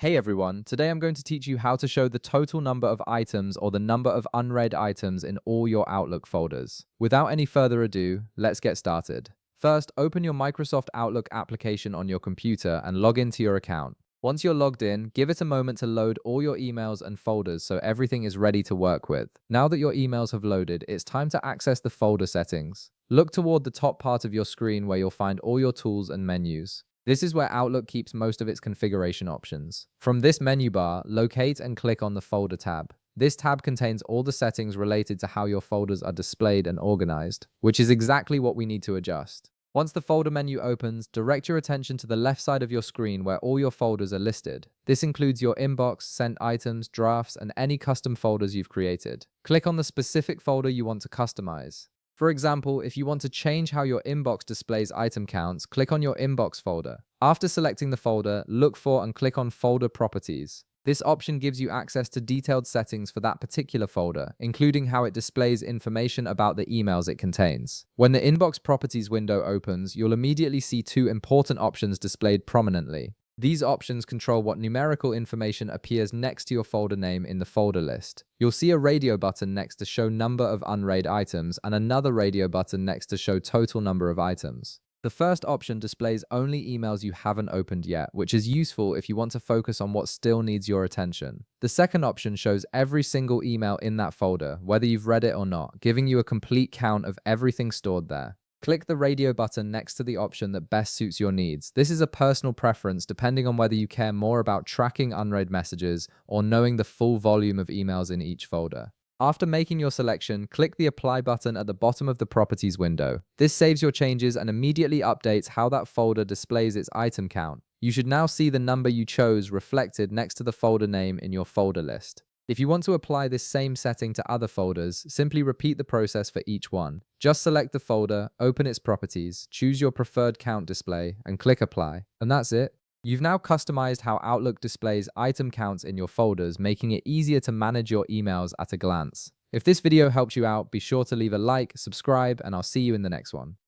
Hey everyone, today I'm going to teach you how to show the total number of items or the number of unread items in all your Outlook folders. Without any further ado, let's get started. First, open your Microsoft Outlook application on your computer and log into your account. Once you're logged in, give it a moment to load all your emails and folders so everything is ready to work with. Now that your emails have loaded, it's time to access the folder settings. Look toward the top part of your screen where you'll find all your tools and menus. This is where Outlook keeps most of its configuration options. From this menu bar, locate and click on the Folder tab. This tab contains all the settings related to how your folders are displayed and organized, which is exactly what we need to adjust. Once the folder menu opens, direct your attention to the left side of your screen where all your folders are listed. This includes your inbox, sent items, drafts, and any custom folders you've created. Click on the specific folder you want to customize. For example, if you want to change how your inbox displays item counts, click on your inbox folder. After selecting the folder, look for and click on Folder Properties. This option gives you access to detailed settings for that particular folder, including how it displays information about the emails it contains. When the Inbox Properties window opens, you'll immediately see two important options displayed prominently. These options control what numerical information appears next to your folder name in the folder list. You'll see a radio button next to show number of unread items and another radio button next to show total number of items. The first option displays only emails you haven't opened yet, which is useful if you want to focus on what still needs your attention. The second option shows every single email in that folder, whether you've read it or not, giving you a complete count of everything stored there. Click the radio button next to the option that best suits your needs. This is a personal preference depending on whether you care more about tracking unread messages or knowing the full volume of emails in each folder. After making your selection, click the Apply button at the bottom of the Properties window. This saves your changes and immediately updates how that folder displays its item count. You should now see the number you chose reflected next to the folder name in your folder list. If you want to apply this same setting to other folders, simply repeat the process for each one. Just select the folder, open its properties, choose your preferred count display, and click Apply. And that's it. You've now customized how Outlook displays item counts in your folders, making it easier to manage your emails at a glance. If this video helped you out, be sure to leave a like, subscribe, and I'll see you in the next one.